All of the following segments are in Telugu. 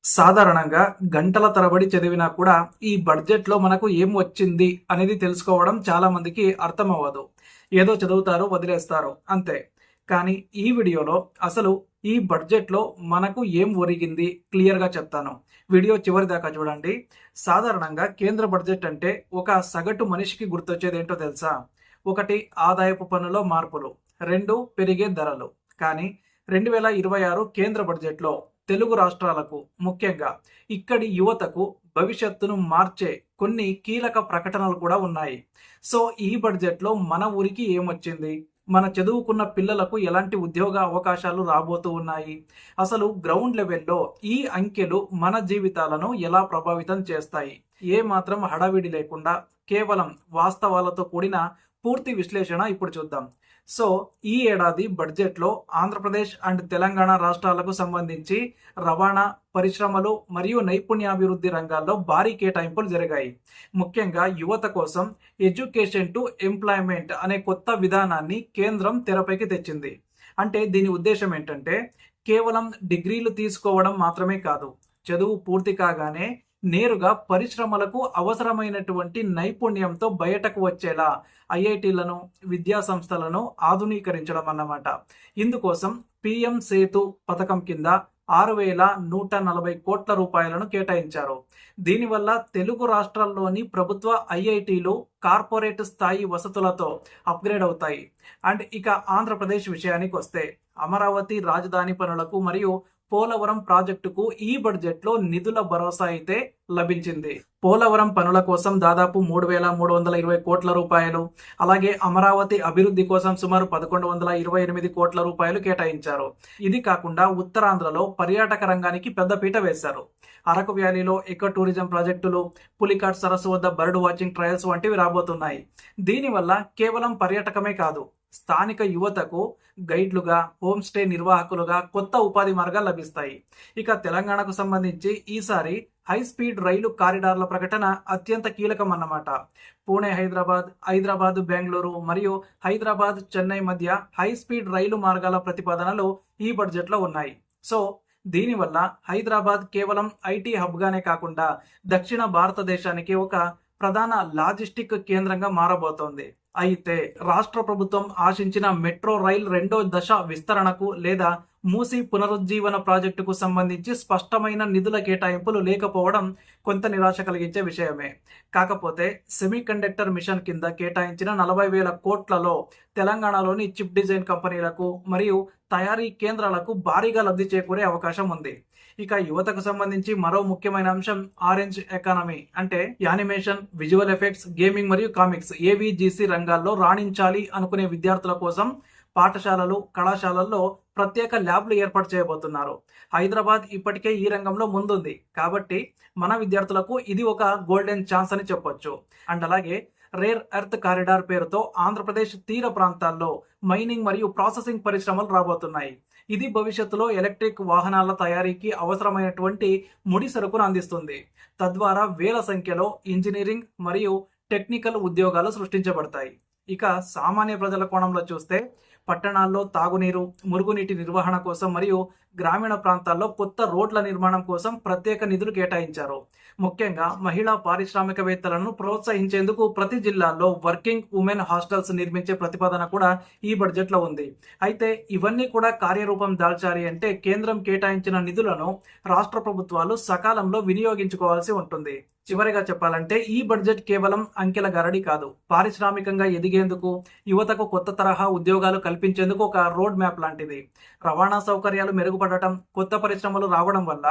సాధారణంగా గంటల తరబడి చదివినా కూడా ఈ బడ్జెట్‌లో మనకు ఏం వచ్చింది అనేది తెలుసుకోవడం చాలా మందికి అర్థమవ్వదు. ఏదో చదువుతారు, వదిలేస్తారు అంతే. కానీ ఈ వీడియోలో అసలు ఈ బడ్జెట్‌లో మనకు ఏం ఒరిగింది క్లియర్‌గా చెప్తాను. వీడియో చివరిదాకా చూడండి. సాధారణంగా కేంద్ర బడ్జెట్ అంటే ఒక సగటు మనిషికి గుర్తొచ్చేదేంటో తెలుసా? 1 ఆదాయపు పన్నులో మార్పులు, 2 పెరిగే ధరలు. కానీ 2026 కేంద్ర బడ్జెట్‌లో తెలుగు రాష్ట్రాలకు, ముఖ్యంగా ఇక్కడి యువతకు భవిష్యత్తును మార్చే కొన్ని కీలక ప్రకటనలు కూడా ఉన్నాయి. సో ఈ బడ్జెట్లో మన ఊరికి ఏమొచ్చింది, మన చదువుకున్న పిల్లలకు ఎలాంటి ఉద్యోగ అవకాశాలు రాబోతూ ఉన్నాయి, అసలు గ్రౌండ్ లెవెల్లో ఈ అంకెలు మన జీవితాలను ఎలా ప్రభావితం చేస్తాయి, ఏ మాత్రం హడావిడి లేకుండా కేవలం వాస్తవాలతో కూడిన పూర్తి విశ్లేషణ ఇప్పుడు చూద్దాం. సో ఈ ఏడాది బడ్జెట్లో ఆంధ్రప్రదేశ్ అండ్ తెలంగాణ రాష్ట్రాలకు సంబంధించి రవాణా, పరిశ్రమలు మరియు నైపుణ్యాభివృద్ధి రంగాల్లో భారీ కేటాయింపులు జరిగాయి. ముఖ్యంగా యువత కోసం ఎడ్యుకేషన్ టు ఎంప్లాయ్మెంట్ అనే కొత్త విధానాన్ని కేంద్రం తెరపైకి తెచ్చింది. అంటే దీని ఉద్దేశం ఏంటంటే కేవలం డిగ్రీలు తీసుకోవడం మాత్రమే కాదు, చదువు పూర్తి కాగానే నేరుగా పరిశ్రమలకు అవసరమైనటువంటి నైపుణ్యంతో బయటకు వచ్చేలా ఐఐటీలను, విద్యా సంస్థలను ఆధునీకరించడం అన్నమాట. ఇందుకోసం పిఎం సేతు పథకం కింద 6,140 కోట్ల రూపాయలను కేటాయించారు. దీనివల్ల తెలుగు రాష్ట్రాల్లోని ప్రభుత్వ ఐఐటీలు కార్పొరేట్ స్థాయి వసతులతో అప్గ్రేడ్ అవుతాయి. అండ్ ఇక ఆంధ్రప్రదేశ్ విషయానికి వస్తే అమరావతి రాజధాని పనులకు మరియు పోలవరం ప్రాజెక్టుకు ఈ బడ్జెట్లో నిధుల భరోసా అయితే లభించింది. పోలవరం పనుల కోసం దాదాపు 3,320 కోట్ల రూపాయలు, అలాగే అమరావతి అభివృద్ధి కోసం సుమారు 1,128 కోట్ల రూపాయలు కేటాయించారు. ఇది కాకుండా ఉత్తరాంధ్రలో పర్యాటక రంగానికి పెద్దపీట వేశారు. అరకు వ్యాలీలో ఎకో టూరిజం ప్రాజెక్టులు, పులికాట్ సరస్సు వద్ద బర్డ్ వాచింగ్ ట్రయల్స్ వంటివి రాబోతున్నాయి. దీనివల్ల కేవలం పర్యాటకమే కాదు, స్థానిక యువతకు గైడ్లుగా, హోమ్ స్టే నిర్వాహకులుగా కొత్త ఉపాధి మార్గాలు లభిస్తాయి. ఇక తెలంగాణకు సంబంధించి ఈసారి హై స్పీడ్ రైలు కారిడార్ల ప్రకటన అత్యంత కీలకం అన్నమాట. పూణే హైదరాబాద్, హైదరాబాద్ బెంగళూరు మరియు హైదరాబాద్ చెన్నై మధ్య హై స్పీడ్ రైలు మార్గాల ప్రతిపాదనలు ఈ బడ్జెట్లో ఉన్నాయి. సో దీనివల్ల హైదరాబాద్ కేవలం ఐటీ హబ్గానే కాకుండా దక్షిణ భారతదేశానికి ఒక ప్రధాన లాజిస్టిక్ కేంద్రంగా మారబోతోంది. అయితే రాష్ట్ర ప్రభుత్వం ఆశించిన మెట్రో రైల్ 2వ దశ విస్తరణకు లేదా మూసీ పునరుజ్జీవన ప్రాజెక్టుకు సంబంధించి స్పష్టమైన నిధుల కేటాయింపులు లేకపోవడం కొంత నిరాశ కలిగించే విషయమే. కాకపోతే సెమీకండక్టర్ మిషన్ కింద కేటాయించిన 40,000 కోట్లలో తెలంగాణలోని చిప్ డిజైన్ కంపెనీలకు మరియు తయారీ కేంద్రాలకు భారీగా లబ్ధి చేకూరే అవకాశం ఉంది. ఇక యువతకు సంబంధించి మరో ముఖ్యమైన అంశం ఆరెంజ్ ఎకానమీ, అంటే యానిమేషన్, విజువల్ ఎఫెక్ట్స్, గేమింగ్ మరియు కామిక్స్ ఏవీజీసీ రంగాల్లో రాణించాలి అనుకునే విద్యార్థుల కోసం పాఠశాలలు, కళాశాలల్లో ప్రత్యేక ల్యాబ్లు ఏర్పాటు చేయబోతున్నారు. హైదరాబాద్ ఇప్పటికే ఈ రంగంలో ముందుంది కాబట్టి మన విద్యార్థులకు ఇది ఒక గోల్డెన్ ఛాన్స్ అని చెప్పొచ్చు. అండ్ అలాగే రేర్ ఎర్త్ కారిడార్ పేరుతో ఆంధ్రప్రదేశ్ తీర ప్రాంతాల్లో మైనింగ్ మరియు ప్రాసెసింగ్ పరిశ్రమలు రాబోతున్నాయి. ఇది భవిష్యత్తులో ఎలక్ట్రిక్ వాహనాల తయారీకి అవసరమైనటువంటి ముడి సరుకును అందిస్తుంది. తద్వారా వేల సంఖ్యలో ఇంజనీరింగ్ మరియు టెక్నికల్ ఉద్యోగాలు సృష్టించబడతాయి. ఇక సామాన్య ప్రజల కోణంలో చూస్తే పట్టణాల్లో తాగునీరు, మురుగునీటి నిర్వహణ కోసం మరియు గ్రామీణ ప్రాంతాల్లో కొత్త రోడ్ల నిర్మాణం కోసం ప్రత్యేక నిధులు కేటాయించారు. ముఖ్యంగా మహిళా పారిశ్రామికవేత్తలను ప్రోత్సహించేందుకు ప్రతి జిల్లాలో వర్కింగ్ ఉమెన్ హాస్టల్స్ నిర్మించే ప్రతిపాదన కూడా ఈ బడ్జెట్లో ఉంది. అయితే ఇవన్నీ కూడా కార్యరూపం దాల్చాలి అంటే కేంద్రం కేటాయించిన నిధులను రాష్ట్ర ప్రభుత్వాలు సకాలంలో వినియోగించుకోవాల్సి ఉంటుంది. చివరిగా చెప్పాలంటే ఈ బడ్జెట్ కేవలం అంకెల గరడి కాదు, పారిశ్రామికంగా ఎదిగేందుకు, యువతకు కొత్త తరహా ఉద్యోగాలు కల్పించేందుకు ఒక రోడ్ మ్యాప్ లాంటిది. రవాణా సౌకర్యాలు మెరుగుపడటం, కొత్త పరిశ్రమలు రావడం వల్ల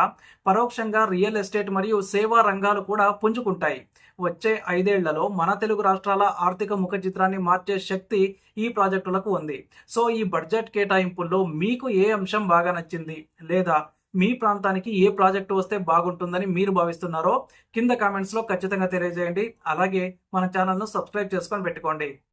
పరోక్షంగా రియల్ ఎస్టేట్ మరియు సేవా రంగాలు కూడా పుంజుకుంటాయి. వచ్చే 5 ఏళ్లలో మన తెలుగు రాష్ట్రాల ఆర్థిక ముఖ చిత్రాన్ని మార్చే శక్తి ఈ ప్రాజెక్టులకు ఉంది. సో ఈ బడ్జెట్ కేటాయింపుల్లో మీకు ఏ అంశం బాగా నచ్చింది, లేదా మీ ప్రాంతానికి ఏ ప్రాజెక్టు వస్తే బాగుంటుందని మీరు భావిస్తున్నారో కింద కామెంట్స్లో ఖచ్చితంగా తెలియజేయండి. అలాగే మన ఛానల్ను సబ్స్క్రైబ్ చేసుకొని పెట్టుకోండి.